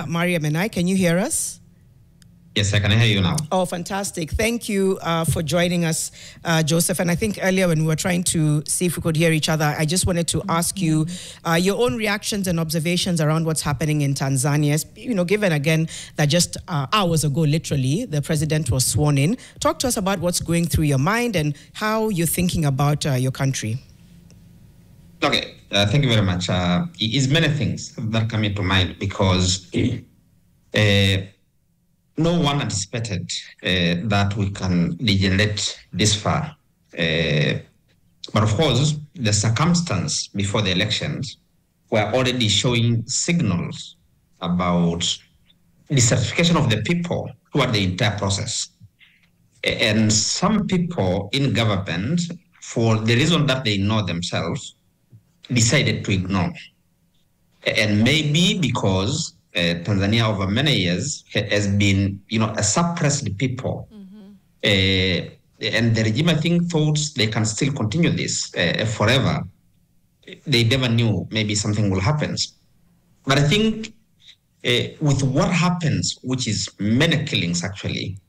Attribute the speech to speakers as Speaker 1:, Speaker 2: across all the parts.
Speaker 1: Mariam and I. Can you hear us?
Speaker 2: Yes, I can hear you now.
Speaker 1: Oh, fantastic. Thank you for joining us, Joseph. And I think earlier when we were trying to see if we could hear each other, I just wanted to ask you your own reactions and observations around what's happening in Tanzania. You know, given again that just hours ago, literally, the president was sworn in. Talk to us about what's going through your mind and how you're thinking about your country.
Speaker 2: Okay, thank you very much. It's many things that come into mind because no one anticipated that we can degenerate this far. But of course, the circumstance before the elections were already showing signals about dissatisfaction of the people toward the entire process. And some people in government, for the reason that they know themselves, decided to ignore. And maybe because Tanzania over many years has been, a suppressed people. And the regime, I think, thought they can still continue this forever. They never knew maybe something will happen. But I think with what happens, which is many killings actually,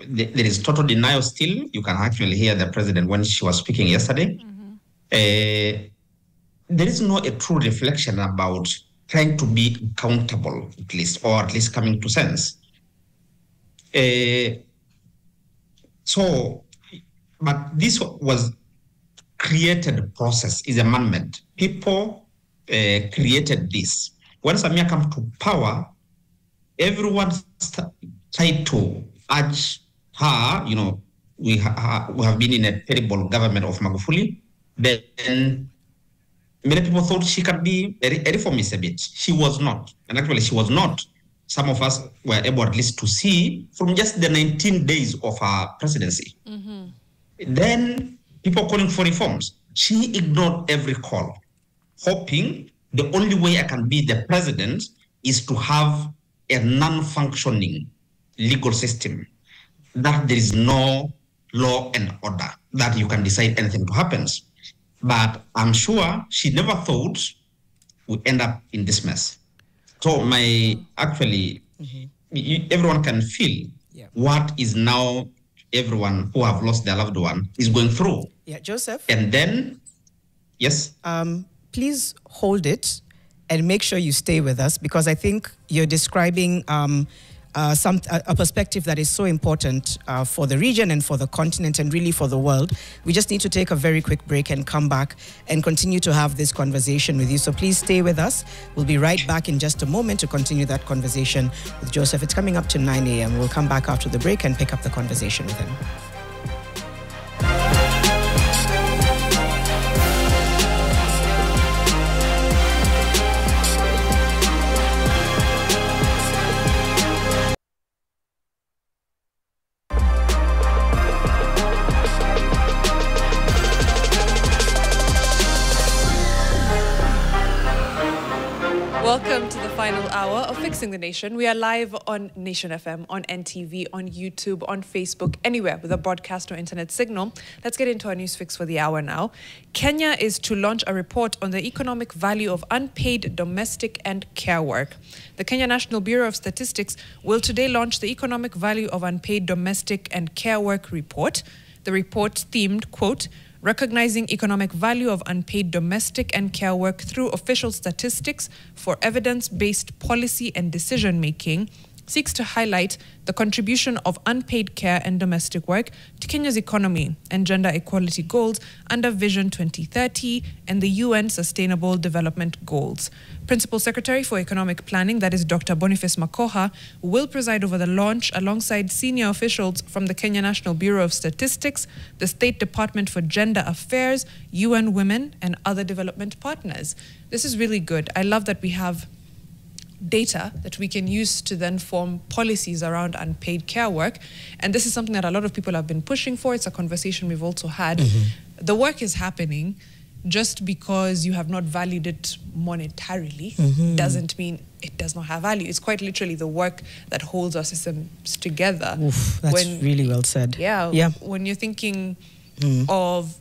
Speaker 2: there is total denial still. You can actually hear the president when she was speaking yesterday. There is no a true reflection about trying to be accountable, at least, or at least coming to sense. But this was created process, is a man-made. People created this. When Samia came to power, everyone tried to urge her, we have been in a terrible government of Magufuli, then many people thought she could be a reformist a bit. She was not. And actually, she was not. Some of us were able at least to see from just the 19 days of her presidency. Then people calling for reforms. She ignored every call, hoping the only way I can be the president is to have a non-functioning legal system, that there is no law and order, that you can decide anything to happen. But I'm sure she never thought we'd end up in this mess. So everyone can feel what is now everyone who have lost their loved one is going through.
Speaker 1: Yeah, Joseph.
Speaker 2: And then, yes.
Speaker 1: Please hold it and make sure you stay with us, because I think you're describing a perspective that is so important for the region and for the continent and really for the world. We just need to take a very quick break and come back and continue to have this conversation with you. So please stay with us. We'll be right back in just a moment to continue that conversation with Joseph. It's coming up to 9 a.m. We'll come back after the break and pick up the conversation with him.
Speaker 3: Welcome to the final hour of Fixing the Nation. We are live on Nation FM, on NTV, on YouTube, on Facebook, anywhere with a broadcast or internet signal. Let's get into our news fix for the hour now. Kenya is to launch a report on the economic value of unpaid domestic and care work. The Kenya National Bureau of Statistics will today launch the economic value of unpaid domestic and care work report. The report themed, quote, recognizing economic value of unpaid domestic and care work through official statistics for evidence-based policy and decision-making, seeks to highlight the contribution of unpaid care and domestic work to Kenya's economy and gender equality goals under Vision 2030 and the UN Sustainable Development Goals. Principal Secretary for Economic Planning, that is Dr. Boniface Makoha, will preside over the launch alongside senior officials from the Kenya National Bureau of Statistics, the State Department for Gender Affairs, UN Women, and other development partners. This is really good. I love that we have data that we can use to then form policies around unpaid care work. And this is something that a lot of people have been pushing for. It's a conversation we've also had. The work is happening. Just because you have not valued it monetarily doesn't mean it does not have value. It's quite literally the work that holds our systems together.
Speaker 1: Oof, that's really well said.
Speaker 3: Yeah. When you're thinking of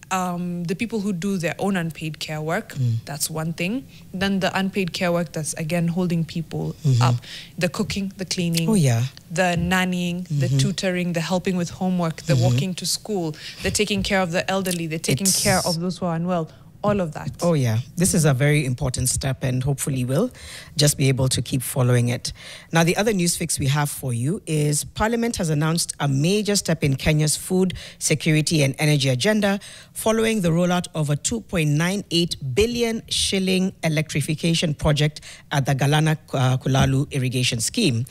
Speaker 3: the people who do their own unpaid care work, that's one thing. Then the unpaid care work that's, again, holding people up. The cooking, the cleaning, the nannying, the tutoring, the helping with homework, the walking to school, the taking care of the elderly, the taking care of those who are unwell. All of that.
Speaker 1: Oh, yeah. This is a very important step, and hopefully we'll just be able to keep following it. Now, the other news fix we have for you is Parliament has announced a major step in Kenya's food security and energy agenda following the rollout of a 2.98 billion shilling electrification project at the Galana Kulalu irrigation scheme.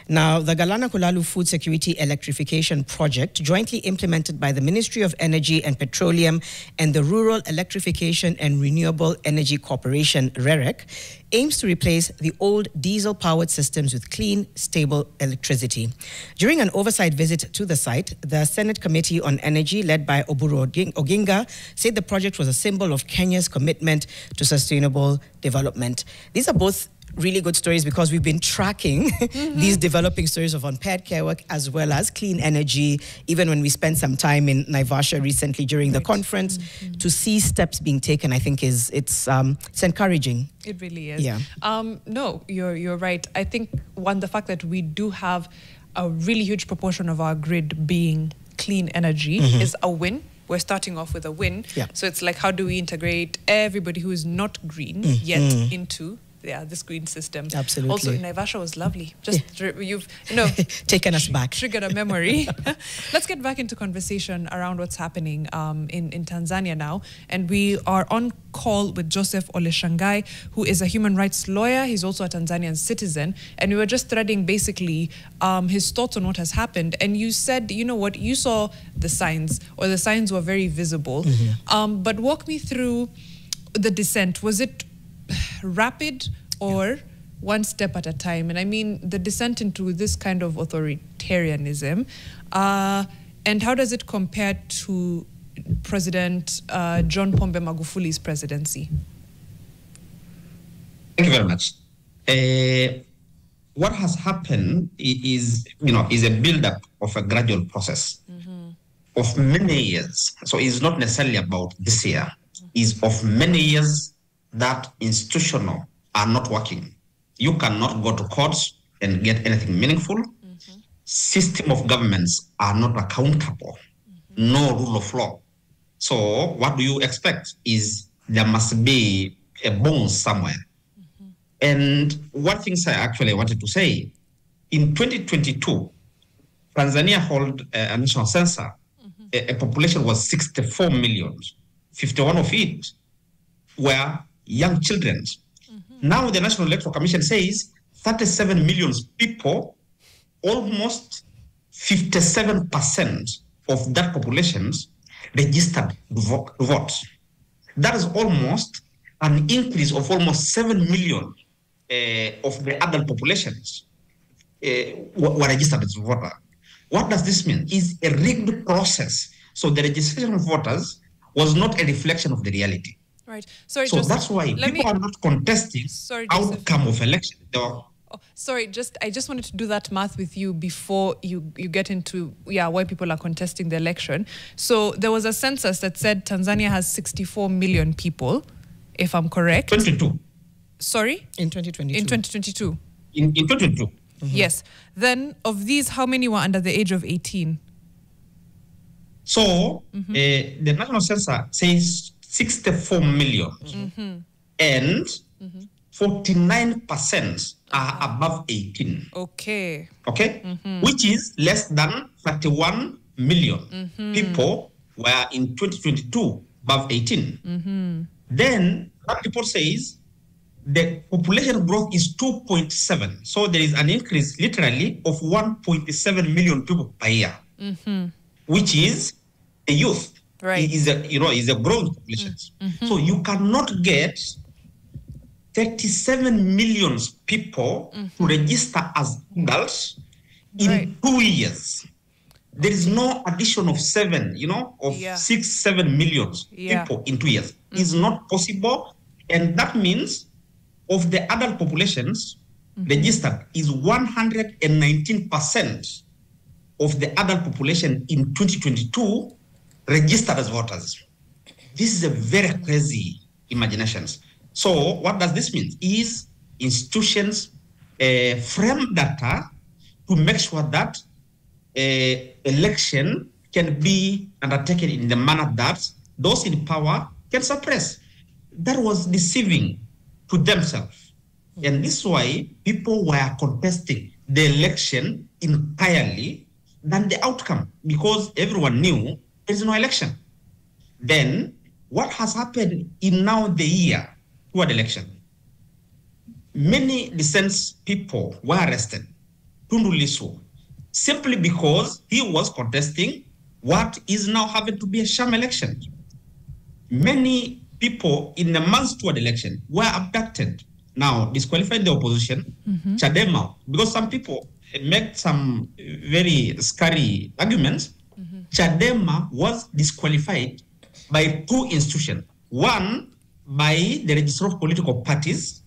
Speaker 1: Now, the Galana Kulalu Food Security Electrification Project, jointly implemented by the Ministry of Energy and Petroleum and the Rural Electrification and Renewable Energy Corporation, REREC, aims to replace the old diesel-powered systems with clean, stable electricity. During an oversight visit to the site, the Senate Committee on Energy, led by Oburu Oginga, said the project was a symbol of Kenya's commitment to sustainable development. These are both really good stories because we've been tracking these developing stories of unpaired care work as well as clean energy, even when we spent some time in Naivasha recently during the conference. To see steps being taken, I think it's encouraging.
Speaker 3: It really is.
Speaker 1: Yeah.
Speaker 3: No, you're right. I think, the fact that we do have a really huge proportion of our grid being clean energy is a win. We're starting off with a win.
Speaker 1: Yeah.
Speaker 3: So it's like, how do we integrate everybody who is not green yet into this green system?
Speaker 1: Absolutely.
Speaker 3: Also, Naivasha was lovely. You've
Speaker 1: taken us back.
Speaker 3: Triggered a memory. Let's get back into conversation around what's happening in Tanzania now. And we are on call with Joseph Oleshangay, who is a human rights lawyer. He's also a Tanzanian citizen. And we were just threading basically his thoughts on what has happened. And you said, you know what, you saw the signs, or the signs were very visible. But walk me through the descent. Was it rapid or one step at a time? And I mean the descent into this kind of authoritarianism, and how does it compare to President John Pombe Magufuli's presidency?
Speaker 2: Thank you very much. What has happened is a build-up of a gradual process of many years. So it's not necessarily about this year. It's of many years that institutional are not working. You cannot go to courts and get anything meaningful. System of governments are not accountable. No rule of law. So what do you expect is there must be a bones somewhere. And one thing I actually wanted to say, in 2022, Tanzania held a national census. A population was 64 million. 51 of it were young children. Now the National Electoral Commission says 37 million people, almost 57% of that population registered to vote. That is almost an increase of almost 7 million of the adult populations were registered as voter. What does this mean? It's a rigged process. So the registration of voters was not a reflection of the reality.
Speaker 3: Right. Sorry,
Speaker 2: so that's why people are not contesting outcome of election.
Speaker 3: Sorry, I just wanted to do that math with you before you get into why people are contesting the election. So there was a census that said Tanzania has 64 million people, if I'm correct.
Speaker 2: 22.
Speaker 3: Sorry?
Speaker 1: In 2022.
Speaker 3: In 2022.
Speaker 2: In 2022.
Speaker 3: Yes. Then of these, how many were under the age of 18?
Speaker 2: So the national census says 64 million and 49% are above 18.
Speaker 3: Okay.
Speaker 2: Which is less than 31 million people were in 2022 above 18. Then that report says the population growth is 2.7. So there is an increase literally of 1.7 million people per year, which is a youth.
Speaker 3: Right.
Speaker 2: Is a growing population. So you cannot get 37 million people to register as adults in 2 years. There is no addition of 6, 7 million people in 2 years. It's not possible. And that means of the adult populations registered is 119% of the adult population in 2022 registered as voters. This is a very crazy imaginations. So what does this mean? Is institutions frame data to make sure that election can be undertaken in the manner that those in power can suppress. That was deceiving to themselves. And this is why people were contesting the election entirely than the outcome, because everyone knew there is no election. Then what has happened in now the year toward election? Many dissent people were arrested, Tundu Lissu, simply because he was contesting what is now having to be a sham election. Many people in the months toward election were abducted. Now, disqualifying the opposition, Chadema, because some people make some very scary arguments. Chadema was disqualified by two institutions. One, by the Register of Political Parties.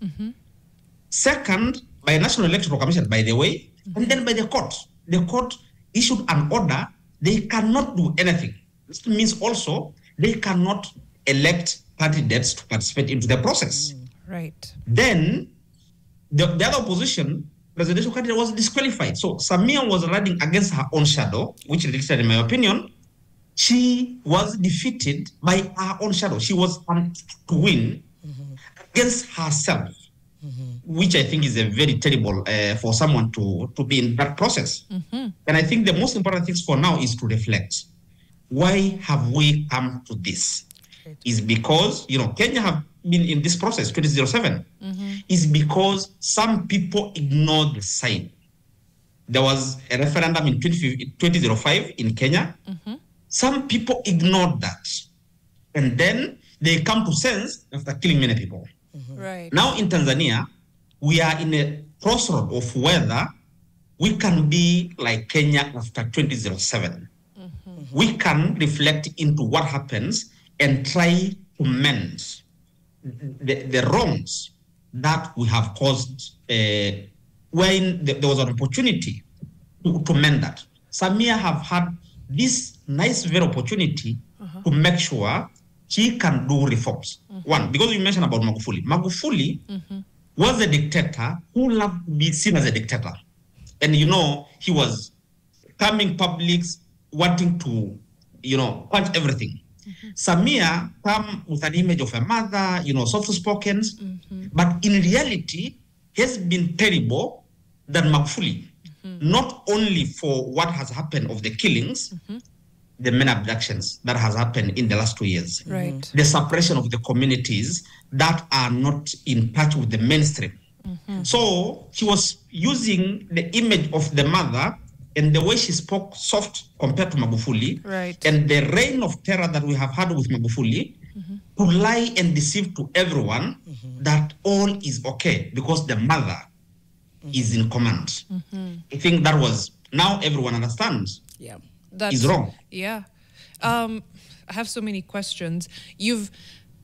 Speaker 2: Second, by National Electoral Commission, by the way. And then by the court. The court issued an order. They cannot do anything. This means also they cannot elect candidates to participate into the process.
Speaker 3: Right.
Speaker 2: Then the other opposition presidential candidate was disqualified. So Samia was running against her own shadow, which in my opinion, she was defeated by her own shadow. She was to win against herself, which I think is a very terrible for someone to be in that process. And I think the most important things for now is to reflect. Why have we come to this? Is because, Kenya have been in this process, 2007, is because some people ignored the sign. There was a referendum in 2005 in Kenya. Some people ignored that. And then they come to sense after killing many people.
Speaker 3: Right.
Speaker 2: Now in Tanzania, we are in a crossroad of whether we can be like Kenya after 2007. We can reflect into what happens and try to mend the wrongs that we have caused when there was an opportunity to mend that. Samia have had this nice very opportunity to make sure she can do reforms. One, because you mentioned about Magufuli. Magufuli was a dictator who loved to be seen as a dictator. And he was coming publics wanting to, punch everything. Samia come with an image of a mother, soft-spoken, but in reality, has been terrible than Magufuli. Not only for what has happened of the killings, the many abductions that has happened in the last 2 years.
Speaker 3: Right.
Speaker 2: The suppression of the communities that are not in touch with the mainstream. So she was using the image of the mother and the way she spoke soft compared to Magufuli,
Speaker 3: right,
Speaker 2: and the reign of terror that we have had with Magufuli, to lie and deceive to everyone that all is okay because the mother is in command. I think that was, now everyone understands.
Speaker 1: Yeah.
Speaker 3: That's
Speaker 2: is wrong.
Speaker 3: Yeah. I have so many questions. You've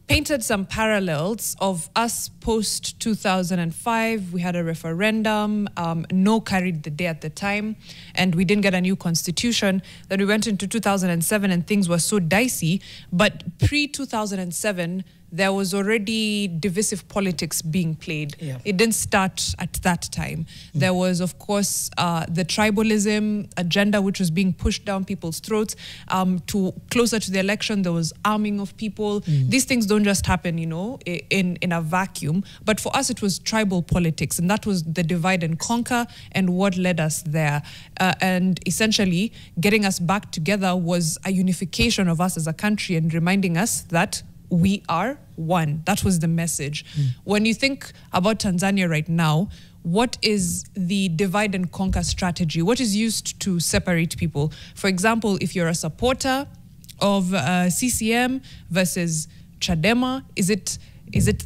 Speaker 3: painted some parallels of us post 2005. We had a referendum. No carried the day at the time, and we didn't get a new constitution. Then we went into 2007, and things were so dicey. But pre 2007, there was already divisive politics being played.
Speaker 1: Yeah.
Speaker 3: It didn't start at that time. There was, of course, the tribalism agenda, which was being pushed down people's throats. To closer to the election, there was arming of people. These things don't just happen, in a vacuum. But for us, it was tribal politics, and that was the divide and conquer and what led us there. And essentially, getting us back together was a unification of us as a country and reminding us that we are one. That was the message. When you think about Tanzania right now, what is the divide and conquer strategy? What is used to separate people? For example, if you're a supporter of CCM versus Chadema, is it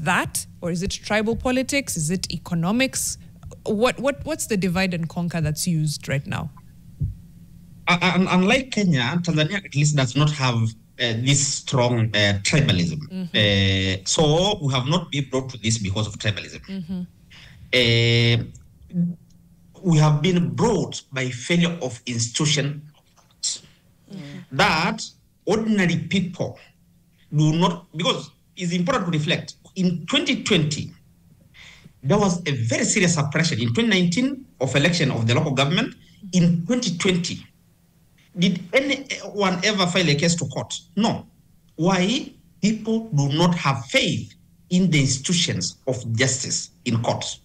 Speaker 3: that, or is it tribal politics? Is it economics? What's the divide and conquer that's used right now?
Speaker 2: Unlike Kenya, Tanzania at least does not have this strong tribalism. So we have not been brought to this because of tribalism. We have been brought by failure of institution that ordinary people do not, because it's important to reflect. In 2020, there was a very serious suppression. In 2019 of election of the local government. In 2020, did anyone ever file a case to court? No. Why? People do not have faith in the institutions of justice in courts.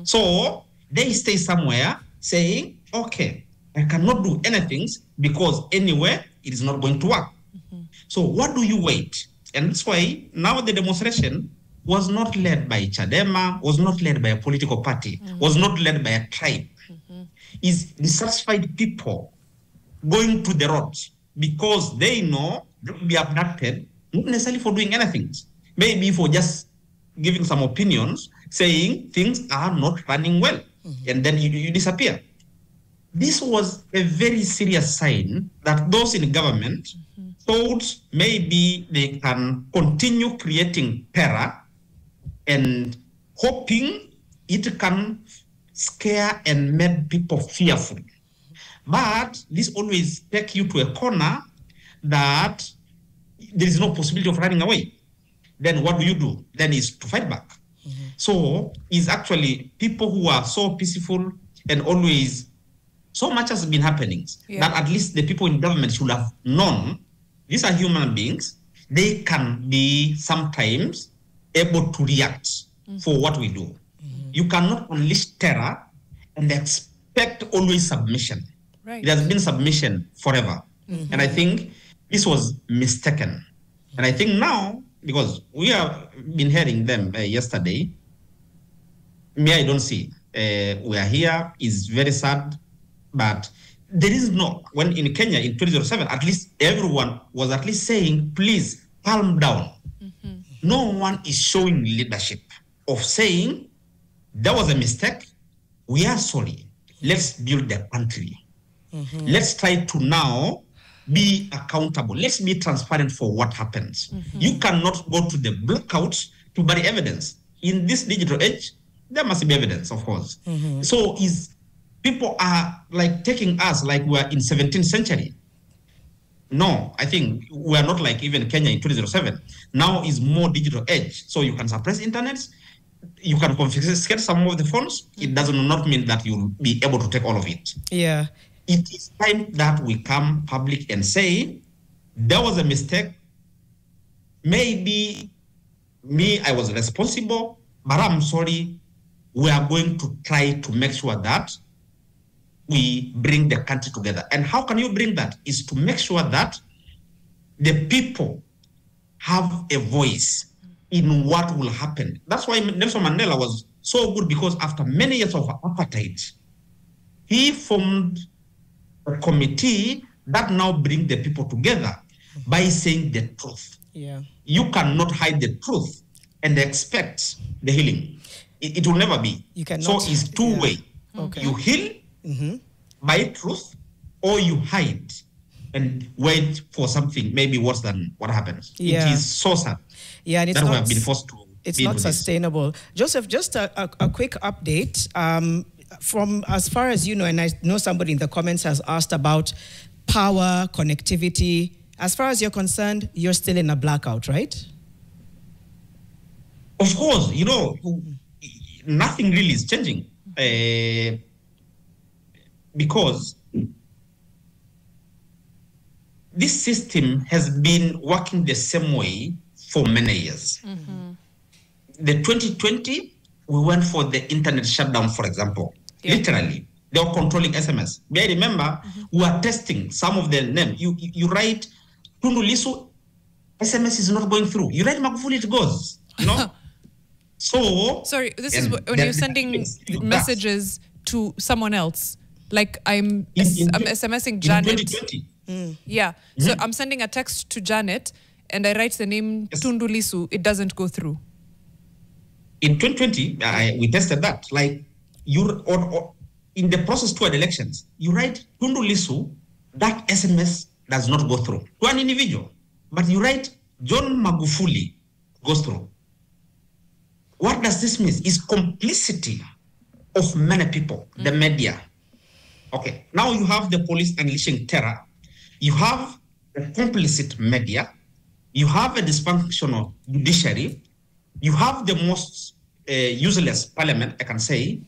Speaker 2: So they stay somewhere saying, okay, I cannot do anything because anywhere it is not going to work. So what do you wait? And that's why now the demonstration was not led by Chadema, was not led by a political party, was not led by a tribe. Is dissatisfied people going to the roads because they know they will be abducted, not necessarily for doing anything, maybe for just giving some opinions, saying things are not running well, and then you disappear. This was a very serious sign that those in government thought maybe they can continue creating terror and hoping it can scare and make people fearful. But this always takes you to a corner that there is no possibility of running away. Then what do? Then is to fight back. So it's actually people who are so peaceful and always, so much has been happening that at least the people in government should have known these are human beings. They can be sometimes able to react for what we do. You cannot unleash terror and expect always submission. It has been submission forever. And I think this was mistaken. And I think now, because we have been hearing them yesterday, me, I don't see. We are here, is very sad, but there is no, when in Kenya in 2007, at least everyone was at least saying, please calm down. No one is showing leadership of saying, there was a mistake, we are sorry, let's build the country. Let's try to now be accountable. Let's be transparent for what happens. You cannot go to the blackouts to bury evidence. In this digital age, there must be evidence, of course. So people are like taking us like we're in 17th century. No, I think we're not like even Kenya in 2007. Now is more digital age. So you can suppress internet, you can confiscate some of the phones. It does not mean that you'll be able to take all of it.
Speaker 1: Yeah.
Speaker 2: It is time that we come public and say, there was a mistake. Maybe me, I was responsible, but I'm sorry. We are going to try to make sure that we bring the country together. And how can you bring that? Is to make sure that the people have a voice in what will happen. That's why Nelson Mandela was so good, because after many years of apartheid, he formed a committee that now brings the people together by saying the truth. You cannot hide the truth and expect the healing. It will never be. You cannot, so it's two-way. You heal by truth, or you hide and wait for something maybe worse than what happens. It is so sad.
Speaker 1: And it's
Speaker 2: that
Speaker 1: not,
Speaker 2: we have been forced to.
Speaker 1: It's not sustainable. Joseph, just a quick update. From as far as you know, and I know somebody in the comments has asked about power, connectivity. As far as you're concerned, you're still in a blackout, right?
Speaker 2: Of course, you know, nothing really is changing. Because this system has been working the same way for many years. The 2020, we went for the internet shutdown, for example. Literally, they were controlling SMS. I remember we were testing some of the names. You write Tundu Lissu, SMS is not going through. You write Magufuli, it goes. You know. So
Speaker 3: sorry, this is when you're sending messages to someone else. Like I'm SMSing Janet.
Speaker 2: In 2020.
Speaker 3: So I'm sending a text to Janet and I write the name Tundu Lissu. It doesn't go through.
Speaker 2: In 2020, we tested that. Like or in the process toward elections, you write Tundu Lissu, that SMS does not go through to an individual. But you write John Magufuli, goes through. What does this mean? It's complicity of many people, the media. Okay, now you have the police unleashing terror. You have the complicit media. you have a dysfunctional judiciary, you have the most useless parliament, I can say,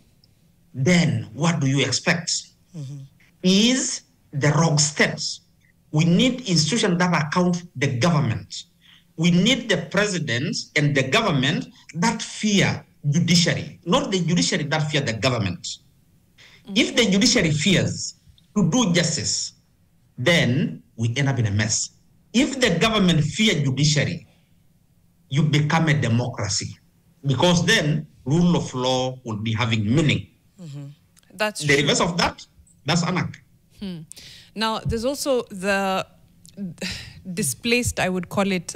Speaker 2: then what do you expect? Is the wrong steps. We need institutions that account the government. We need the president and the government that fear judiciary, not the judiciary that fear the government. If the judiciary fears to do justice, then we end up in a mess. If the government fear judiciary, you become a democracy, because then rule of law will be having meaning.
Speaker 3: That's
Speaker 2: the
Speaker 3: true.
Speaker 2: reverse of that, that's anarchy.
Speaker 3: Now, there's also the displaced, I would call it,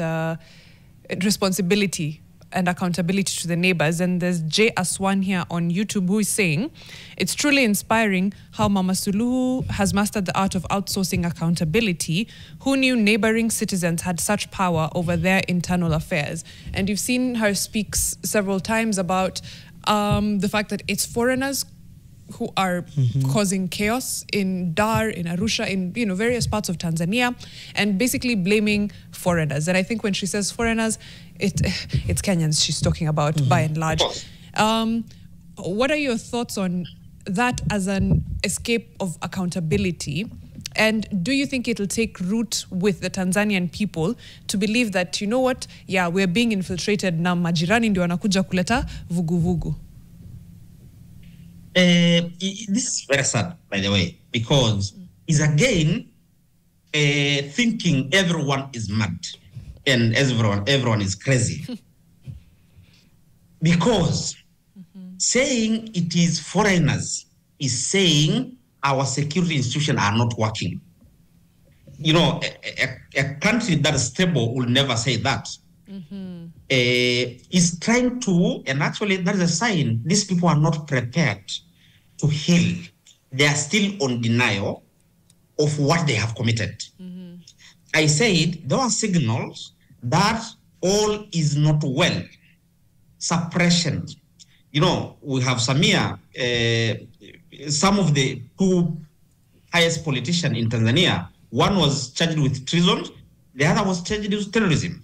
Speaker 3: responsibility and accountability to the neighbors. And there's Jay Aswan here on YouTube who is saying, it's truly inspiring how Mama Suluhu has mastered the art of outsourcing accountability. Who knew neighboring citizens had such power over their internal affairs? And you've seen her speak several times about the fact that it's foreigners who are causing chaos in Dar, in Arusha, in various parts of Tanzania, and basically blaming foreigners. And I think when she says foreigners, it's Kenyans she's talking about by and large. What are your thoughts on that as an escape of accountability? And do you think it'll take root with the Tanzanian people to believe that, you know what, yeah, we're being infiltrated na majirani ndio wanakuja kuleta vuguvugu?
Speaker 2: This is very sad, by the way, because it's again thinking everyone is mad and everyone is crazy. Because saying it is foreigners is saying our security institutions are not working. A country that is stable will never say that. Is trying to, and actually that is a sign these people are not prepared to heal. They are still on denial of what they have committed. I said there are signals that all is not well. Suppression. We have Samia, some of the two highest politicians in Tanzania. One was charged with treason, the other was charged with terrorism.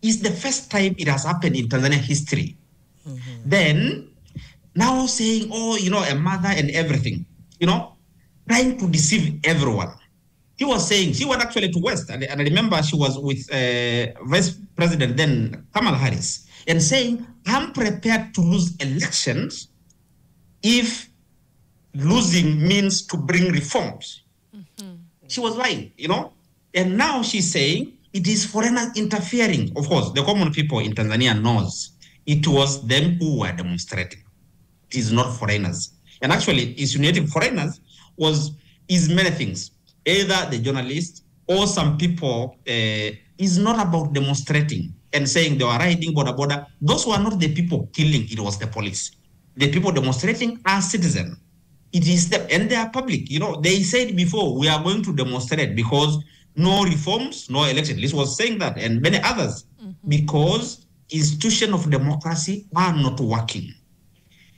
Speaker 2: It's the first time it has happened in Tanzania history. Then, now saying, a mother and everything, trying to deceive everyone. He was saying, she went actually to West, and I remember she was with Vice President then, Kamala Harris, and saying, I'm prepared to lose elections if losing means to bring reforms. She was lying, and now she's saying it is foreigners interfering. Of course, the common people in Tanzania knows it was them who were demonstrating. It is not foreigners. And actually, insinuating foreigners is many things. Either the journalists or some people is not about demonstrating and saying they were riding border. Those were not the people killing, it was the police. The people demonstrating are citizens. It is them, and they are public. They said before, we are going to demonstrate because no reforms, no election. This was saying that, and many others, because institutions of democracy are not working.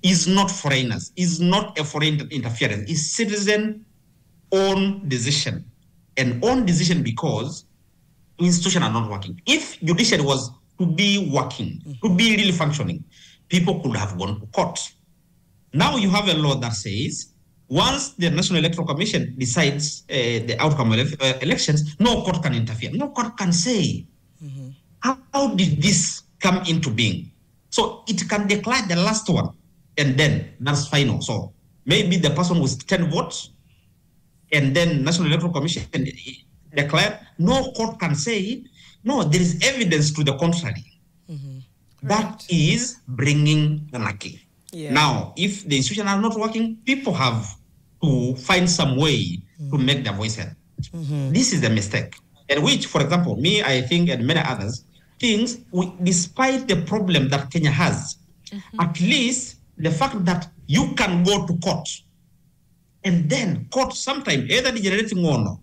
Speaker 2: It's not foreigners. It's not a foreign interference. It's citizen-own decision. And own decision because institutions are not working. If judiciary was to be working, to be really functioning, people could have gone to court. Now you have a law that says, once the National Electoral Commission decides the outcome of elections, no court can interfere. No court can say, how did this come into being? So it can declare the last one, and then that's final. So maybe the person with 10 votes, and then National Electoral Commission declare, no court can say, no, there is evidence to the contrary. That is bringing anarchy. Yeah. Now, if the institutions are not working, people have to find some way to make their voice heard. This is a mistake. And which, for example, me, I think, and many others, things, despite the problem that Kenya has, at least the fact that you can go to court, and then court sometimes, either degenerating or no,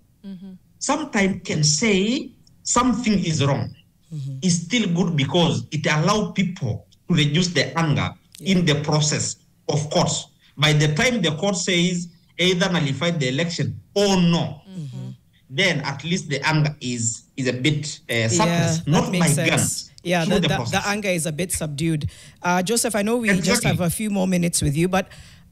Speaker 2: sometimes can say something is wrong. Is still good because it allows people to reduce their anger in the process of courts. By the time the court says either nullify the election or no, then at least the anger is is a bit surplus, not by guns.
Speaker 1: Yeah, the anger is a bit subdued. Joseph, I know we just have a few more minutes with you, but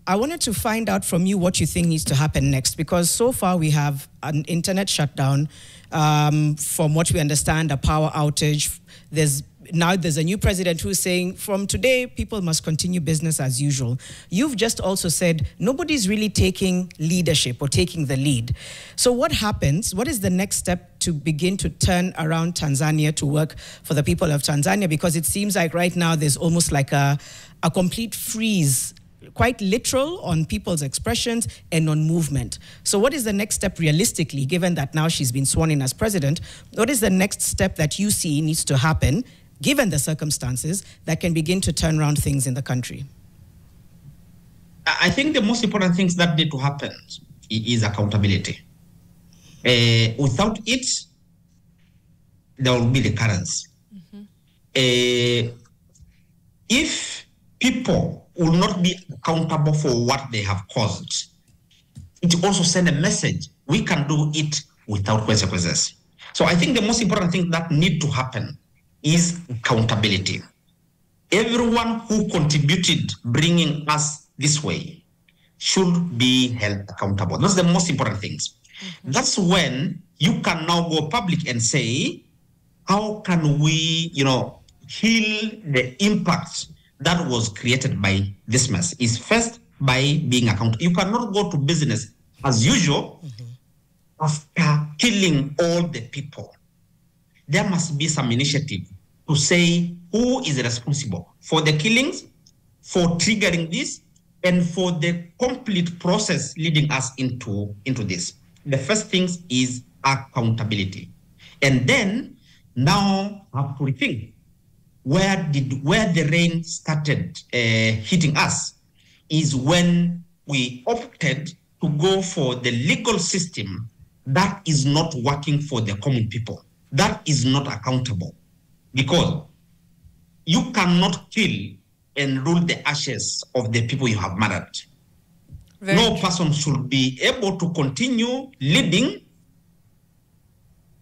Speaker 1: I wanted to find out from you what you think needs to happen next, because so far we have an internet shutdown, from what we understand, a power outage. There's a new president who's saying from today, people must continue business as usual. You've just also said nobody's really taking leadership or taking the lead. So what happens? What is the next step to begin to turn around Tanzania to work for the people of Tanzania? Because it seems like right now there's almost like a complete freeze, quite literal, on people's expressions and on movement. So what is the next step realistically, given that now she's been sworn in as president? What is the next step that you see needs to happen, given the circumstances, that can begin to turn around things in the country?
Speaker 2: I think the most important things that need to happen is accountability. Without it, there will be recurrence. If people will not be accountable for what they have caused, it also sends a message: we can do it without consequences. So I think the most important thing that need to happen is accountability. Everyone who contributed bringing us this way should be held accountable. That's the most important things. That's when you can now go public and say, how can we, heal the impact that was created by this mess? Is first by being accountable. You cannot go to business as usual after killing all the people. There must be some initiative to say who is responsible for the killings, for triggering this, and for the complete process leading us into this. The first thing is accountability. And then now have to rethink where the rain started hitting us is when we opted to go for the legal system that is not working for the common people, that is not accountable. Because you cannot kill and rule the ashes of the people you have murdered. No person should be able to continue leading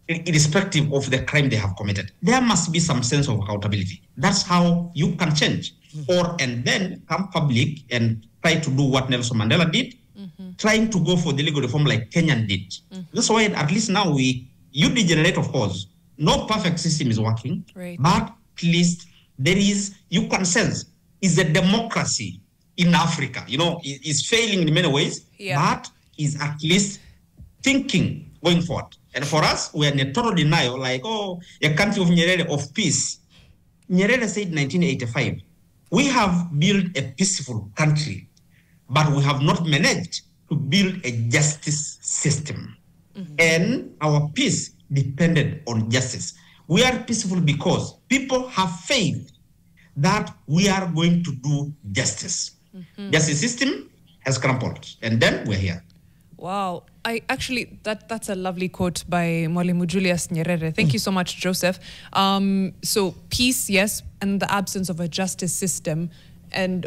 Speaker 2: irrespective of the crime they have committed. There must be some sense of accountability. That's how you can change. And then come public and try to do what Nelson Mandela did, trying to go for the legal reform like Kenyan did. That's why at least now you degenerate, of course. No perfect system is working, but at least you can sense, is a democracy in Africa. Is failing in many ways, but is at least thinking going forward. And for us, we are in a total denial, like, a country of Nyerere, of peace. Nyerere said in 1985, we have built a peaceful country, but we have not managed to build a justice system. And our peace depended on justice. We are peaceful because people have faith that we are going to do justice. Justice system has crumbled, and then we're here.
Speaker 3: Wow. That's a lovely quote by Mwalimu Julius Nyerere. Thank you so much, Joseph. So peace, yes, and the absence of a justice system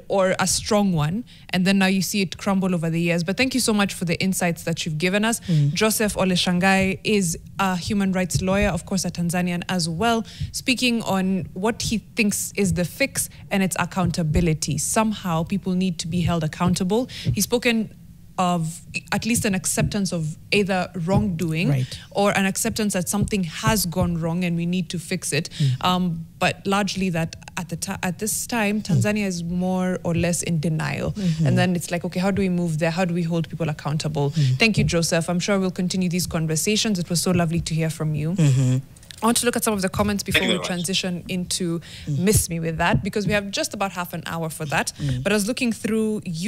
Speaker 3: or a strong one, and then now you see it crumble over the years. But thank you so much for the insights that you've given us. Joseph Oleshangay is a human rights lawyer, of course, a Tanzanian as well, speaking on what he thinks is the fix, and it's accountability. Somehow people need to be held accountable. He's spoken of at least an acceptance of either wrongdoing or an acceptance that something has gone wrong and we need to fix it. But largely that at this time, Tanzania is more or less in denial. And then it's like, okay, how do we move there? How do we hold people accountable? Thank you, Joseph. I'm sure we'll continue these conversations. It was so lovely to hear from you. I want to look at some of the comments before we transition into Miss Me With That, because we have just about half an hour for that. But I was looking through